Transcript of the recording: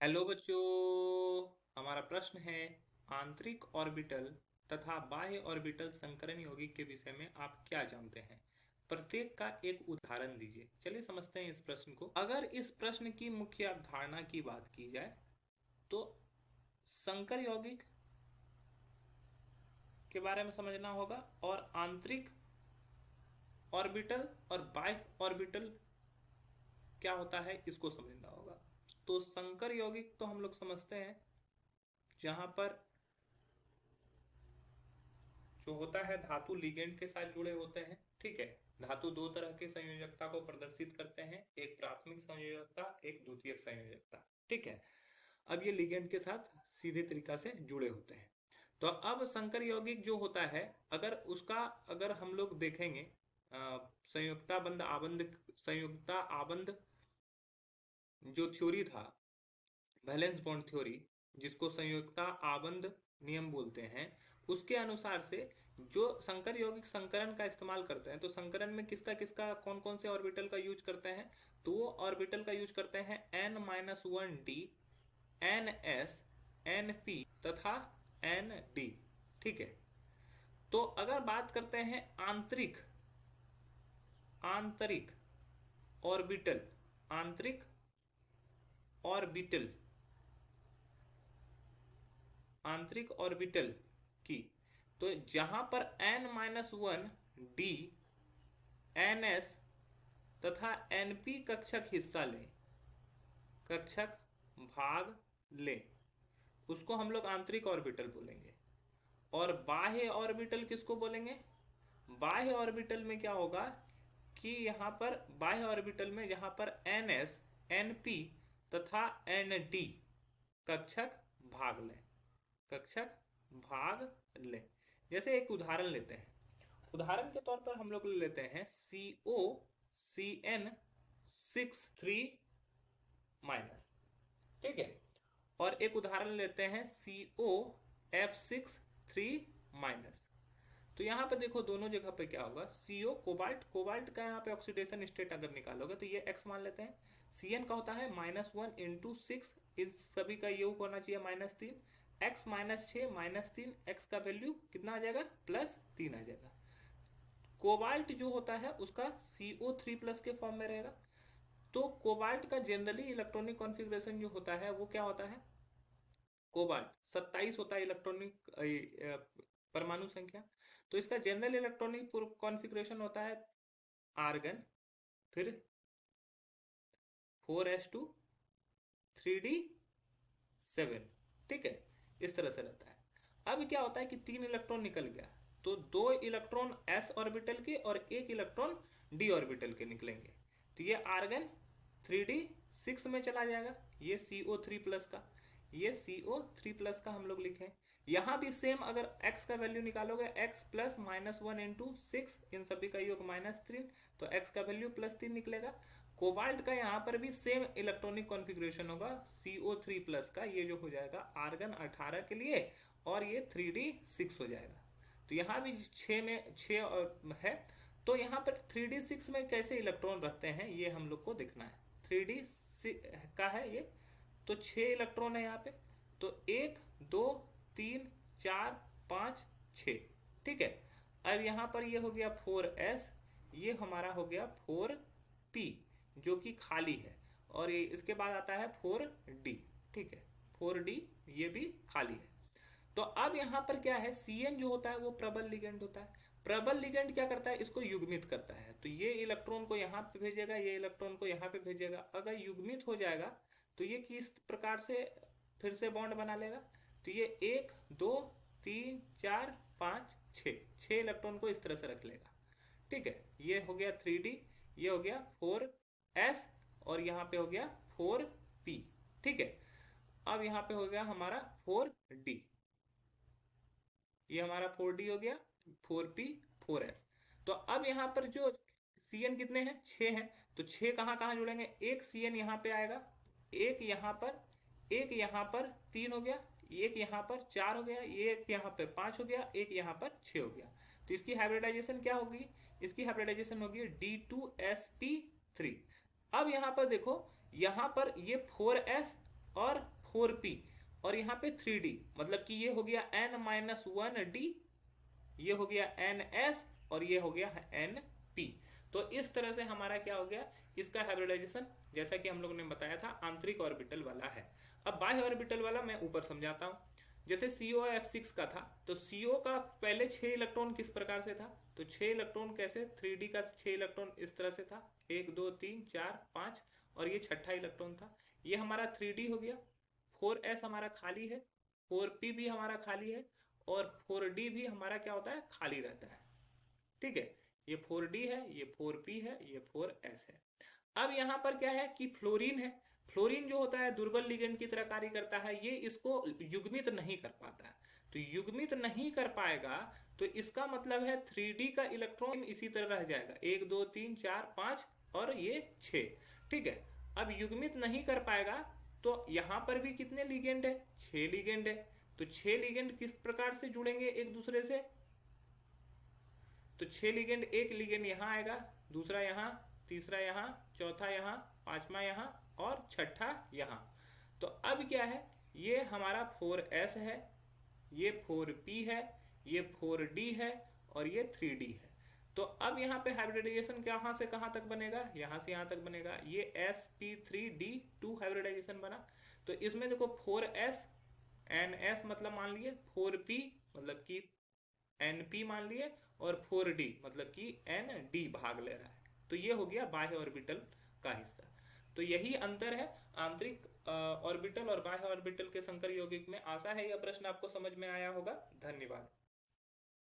Hello बच्चों। हमारा प्रश्न है आंतरिक ऑर्बिटल तथा बाह्य ऑर्बिटल संकरण यौगिक के विषय में आप क्या जानते हैं। प्रत्येक का एक उदाहरण दीजिए। चलिए समझते हैं इस प्रश्न को। अगर इस प्रश्न की मुख्य अवधारणा की बात की जाए तो संकर यौगिक के बारे में समझना होगा और आंतरिक ऑर्बिटल और बाह्य ऑर्बिटल क्या होता है इसको समझना होगा। तो संकर यौगिक तो हम लोग समझते हैं जहां पर जो होता है धातु लिगेंड के साथ जुड़े होते हैं। ठीक है, धातु दो तरह के संयोजकता को प्रदर्शित करते हैं, एक प्राथमिक संयोजकता, एक द्वितीयक संयोजकता। ठीक है, अब ये लिगेंड के साथ सीधे तरीका से जुड़े होते हैं। तो अब संकर यौगिक जो होता है अगर हम लोग देखेंगे संयुक्ता आबंध जो थ्योरी था, वैलेंस बॉन्ड थ्योरी, जिसको संयुक्ता आबंध नियम बोलते हैं, उसके अनुसार से जो संकर यौगिक संकरण का इस्तेमाल करते हैं तो संकरण में किसका किसका कौन कौन से ऑर्बिटल का यूज करते हैं। तो वो ऑर्बिटल का यूज करते हैं n-1d, ns, np तथा nd। ठीक है, तो अगर बात करते हैं आंतरिक आंतरिक ऑर्बिटल आंतरिक ऑर्बिटल आंतरिक ऑर्बिटल की, तो जहां पर n-1d, ns तथा np कक्षक हिस्सा लें, कक्षक भाग लें, उसको हम लोग आंतरिक ऑर्बिटल बोलेंगे। और बाह्य ऑर्बिटल किसको बोलेंगे। बाह्य ऑर्बिटल में क्या होगा कि यहाँ पर बाह्य ऑर्बिटल में जहाँ पर ns, np तथा nd कक्षक भाग लें, कक्षक भाग लें। जैसे एक उदाहरण लेते हैं, उदाहरण के तौर पर हम लोग लेते हैं COCN63-। ठीक है, और एक उदाहरण लेते हैं COF63-। तो यहाँ पे देखो दोनों जगह पे क्या होगा, CO कोबाल्ट, कोबाल्ट का यहाँ पे ऑक्सीडेशन स्टेट अगर निकालोगे तो ये X मान लेते हैं। CN का होता है -1 × 6, इन सभी का योग होना चाहिए -3, x -6 -3, x का वैल्यू कितना आ जाएगा +3 आ जाएगा। कोबाल्ट जो होता है उसका CO3+ के फॉर्म में रहेगा। तो कोबाल्ट का जनरली इलेक्ट्रॉनिक कॉन्फ़िगरेशन जो होता है वो क्या होता है, कोबाल्ट 27 होता है इलेक्ट्रॉनिक परमाणु संख्या। तो इसका जनरल इलेक्ट्रॉनिक कॉन्फ़िगरेशन होता है आर्गन, फिर 4s2 3d7। ठीक है, इस तरह से रहता है। अब क्या होता है कि 3 इलेक्ट्रॉन निकल गया तो 2 इलेक्ट्रॉन s ऑर्बिटल के और 1 इलेक्ट्रॉन d ऑर्बिटल के निकलेंगे। तो ये आर्गन 3d6 में चला जाएगा, ये CO3+ का, ये CO3+ का हम लोग लिखें। यहाँ भी सेम, अगर x का वैल्यू निकालोगे x प्लस -1 × 6, इन सभी का योग -3, तो x का वैल्यू +3 निकलेगा। कोबाल्ट का यहाँ पर भी सेम इलेक्ट्रॉनिक कॉन्फ़िगरेशन होगा CO3+ का, ये जो हो जाएगा आर्गन 18 के लिए और ये 3d6 हो जाएगा। तो यहाँ भी 6 में 6 है। तो यहाँ पर 3d6 में कैसे इलेक्ट्रॉन रखते हैं ये हम लोग को देखना है। 3d6 का है ये, तो 6 इलेक्ट्रॉन है यहाँ पे, तो 1 2 3 4 5 6। ठीक है, अब यहाँ पर ये हो गया 4s, ये हमारा हो गया 4p जो कि खाली है, और ये इसके बाद आता है 4d। ठीक है, 4d ये भी खाली है। तो अब यहाँ पर क्या है, Cn जो होता है वो प्रबल लिगेंड होता है। प्रबल लिगेंड क्या करता है, इसको युग्मित करता है। तो ये इलेक्ट्रॉन को यहाँ पे भेजेगा, ये इलेक्ट्रॉन को यहाँ पे भेजेगा। अगर युग्मित हो जाएगा तो ये किस प्रकार से फिर से बॉन्ड बना लेगा, तो ये 1 2 3 4 5 6 इलेक्ट्रॉन को इस तरह से रख लेगा। ठीक है, ये हो गया 3d, ये हो गया 4s, और यहाँ पे हो गया 4p। ठीक है, अब यहाँ पे हो गया हमारा 4d, ये हमारा 4d हो गया, 4p 4s। तो अब यहाँ पर जो Cn कितने हैं, 6 हैं, तो 6 कहाँ कहाँ जुड़ेंगे, एक Cn यहाँ पे आएगा, एक यहाँ पर, एक यहाँ पर 3 हो गया, एक यहाँ पर 4 हो गया, एक यहाँ पर 5 हो गया, एक यहाँ पर 6 हो गया। तो इसकी हाइब्रिडाइजेशन क्या होगी, इसकी हाइब्रिडाइजेशन होगी D2sp3। अब यहाँ पर देखो, यहाँ पर ये 4s और 4p और यहाँ पे 3d, मतलब कि ये हो गया n-1d, ये हो गया ns और ये हो गया np। तो इस तरह से हमारा क्या हो गया, इसका हाइब्रिडाइजेशन जैसा कि हम लोग ने बताया था आंतरिक ऑर्बिटल वाला है। अब बाह्य ऑर्बिटल वाला मैं ऊपर समझाता हूँ। जैसे COF6 का था, तो CO का पहले 6 इलेक्ट्रॉन किस प्रकार से था, तो 6 इलेक्ट्रॉन कैसे, 3D का 6 इलेक्ट्रॉन इस तरह से था, 1 2 3 4 5 और ये छठा इलेक्ट्रॉन था, ये हमारा 3D हो गया। 4s हमारा खाली है, 4p भी हमारा खाली है और 4d भी हमारा क्या होता है, खाली रहता है। ठीक है, ये 4d है, ये 4p है, ये 4s है। अब यहाँ पर क्या है कि फ्लोरीन है। फ्लोरीन जो होता है दुर्बल लिगेंड की तरह कार्य करता है, ये इसको युग्मित नहीं कर पाता है। तो युग्मित नहीं कर पाएगा तो इसका मतलब है 3D का इलेक्ट्रॉन इसी तरह रह जाएगा, 1 2 3 4 5 और ये 6। ठीक है, अब युग्मित नहीं कर पाएगा तो यहाँ पर भी कितने लिगेंड है, 6 लिगेंड है। तो 6 लिगेंड किस प्रकार से जुड़ेंगे एक दूसरे से, तो 6 लिगेंड, एक लिगेंड यहाँ आएगा, दूसरा यहाँ, तीसरा यहाँ, चौथा यहाँ, पांचवा यहाँ और छठा यहाँ। तो अब क्या है, ये हमारा 4s है, ये 4p है, ये 4d है और ये 3d है। तो अब यहाँ पे हाइब्रिडाइजेशन कहाँ से कहाँ तक बनेगा, यहाँ से यहाँ तक बनेगा, ये sp3d2 हाइब्रिडाइजेशन बना। तो इसमें देखो 4s ns मतलब मान लिए, 4p मतलब कि np मान लिए और 4d मतलब कि nd भाग ले रहा है। तो ये हो गया बाह्य ऑर्बिटल का हिस्सा। तो यही अंतर है आंतरिक ऑर्बिटल और बाह्य ऑर्बिटल के संकर यौगिक में। आशा है यह प्रश्न आपको समझ में आया होगा। धन्यवाद।